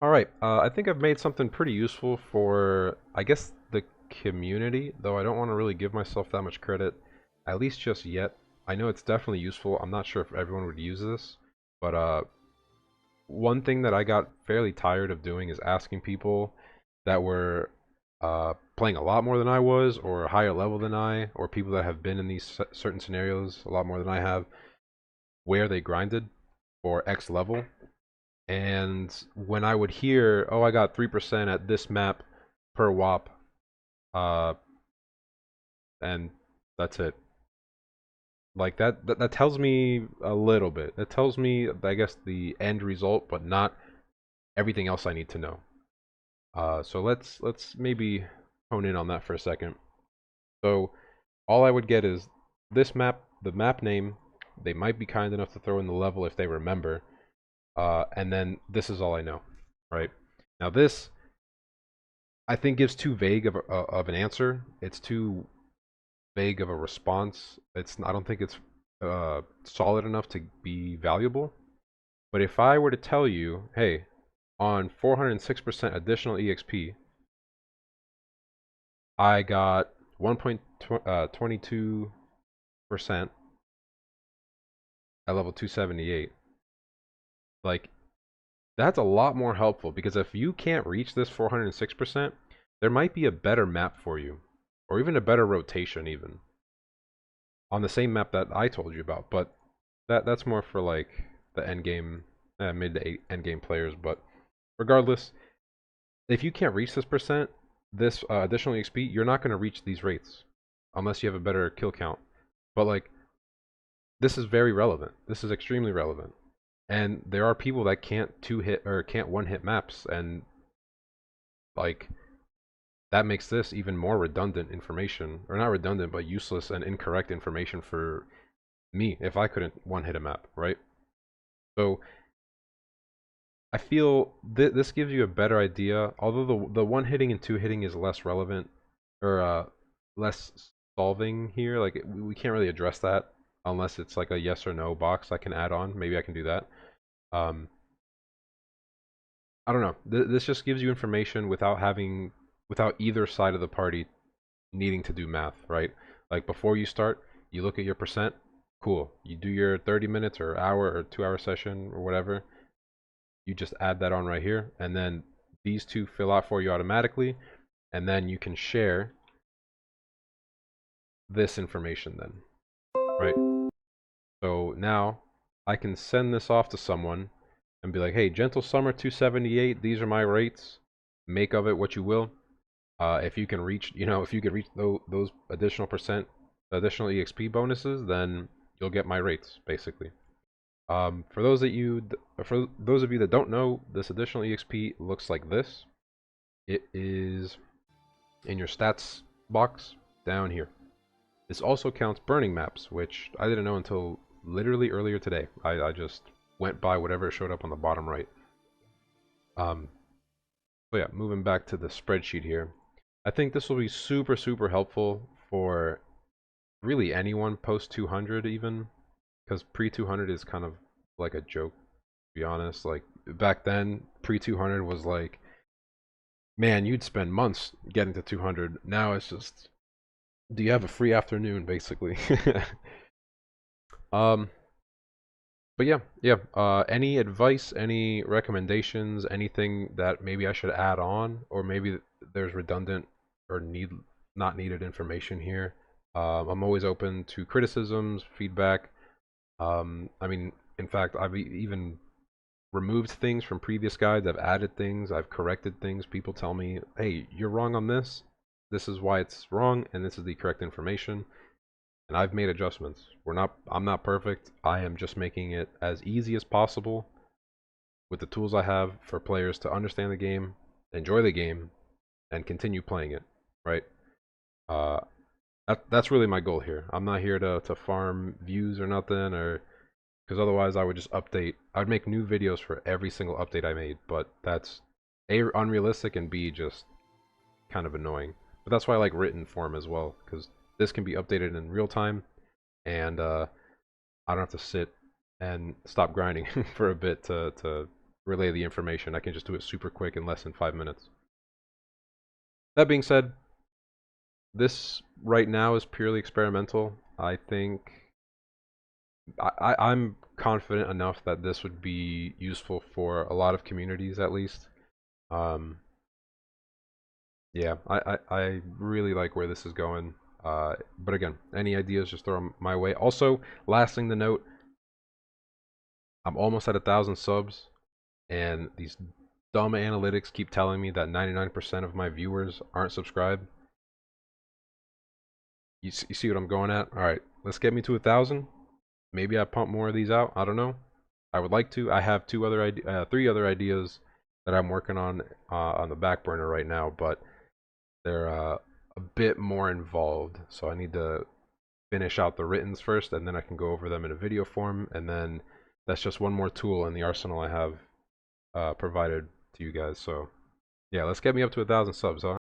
All right, I think I've made something pretty useful for, I guess, the community, though I don't want to really give myself that much credit, at least just yet. I know it's definitely useful. I'm not sure if everyone would use this, but one thing that I got fairly tired of doing is asking people that were playing a lot more than I was, or a higher level than I, or people that have been in these certain scenarios a lot more than I have, where they grinded for X level. And when I would hear, "Oh, I got 3% at this map per WAP," uh, and that's it. Like that tells me a little bit. That tells me, I guess, the end result, but not everything else I need to know. So let's maybe hone in on that for a second. So all I would get is this map, the map name. They might be kind enough to throw in the level if they remember, and then this is all I know, right? Now this I think gives too vague of an answer. It's too vague of a response. I don't think it's solid enough to be valuable. But if I were to tell you, hey, on 406% additional EXP, I got 1.22% at level 278. Like, that's a lot more helpful because if you can't reach this 406%, there might be a better map for you, or even a better rotation, even on the same map that I told you about. But that's more for like the end game, mid to end game players. But regardless, if you can't reach this percent, this additional XP, you're not going to reach these rates unless you have a better kill count. But like, this is very relevant. This is extremely relevant. And there are people that can't two hit or can't one hit maps, and like that makes this even more redundant information, or not redundant, but useless and incorrect information for me if I couldn't one hit a map, right? So I feel this gives you a better idea. Although the one hitting and two hitting is less relevant, or less solving here. Like we can't really address that unless it's like a yes or no box I can add on. Maybe I can do that. Um, I don't know. This just gives you information without either side of the party needing to do math, right? Like before you start, you look at your percent. Cool. You do your 30 minutes or hour or 2 hour session or whatever. You just add that on right here, and then these two fill out for you automatically, and then you can share this information then, right? So now I can send this off to someone and be like, hey, Gentle Summer 278, these are my rates. Make of it what you will. If you can reach, if you can reach those additional additional EXP bonuses, then you'll get my rates basically. For those of you that don't know, this additional EXP looks like this. It is in your stats box down here. This also counts burning maps, which I didn't know until literally earlier today. I just went by whatever showed up on the bottom right. Um, so yeah, moving back to the spreadsheet here. I think this will be super, super helpful for really anyone post 200 even, because pre 200 is kind of like a joke, to be honest. Like back then, pre 200 was like, man, you'd spend months getting to 200. Now it's just, do you have a free afternoon, basically? um, but yeah. Any advice, any recommendations, anything that maybe I should add on, or maybe there's redundant or not needed information here. I'm always open to criticisms, feedback. I mean, in fact, I've even removed things from previous guides. I've added things. I've corrected things. People tell me, "Hey, you're wrong on this. This is why it's wrong, and this is the correct information." And I've made adjustments. I'm not perfect. I am just making it as easy as possible with the tools I have for players to understand the game, enjoy the game, and continue playing it, right? Uh, that's really my goal here. I'm not here to farm views or nothing, or because otherwise I would just update. I would make new videos for every single update I made, but that's A, unrealistic, and B, just kind of annoying. But that's why I like written form as well, because this can be updated in real time, and I don't have to sit and stop grinding for a bit to relay the information. I can just do it super quick in less than 5 minutes. That being said, this right now is purely experimental. I think I'm confident enough that this would be useful for a lot of communities at least. Um, yeah, I really like where this is going. But again, any ideas, just throw them my way. Also, last thing to note, I'm almost at 1,000 subs, and these dumb analytics keep telling me that 99% of my viewers aren't subscribed. You see what I'm going at? All right, let's get me to 1,000. Maybe I pump more of these out. I don't know. I would like to. I have three other ideas that I'm working on the back burner right now, but they're a bit more involved. So I need to finish out the writtens first, and then I can go over them in a video form, and then that's just one more tool in the arsenal I have provided to you guys. So yeah, let's get me up to 1,000 subs. Huh?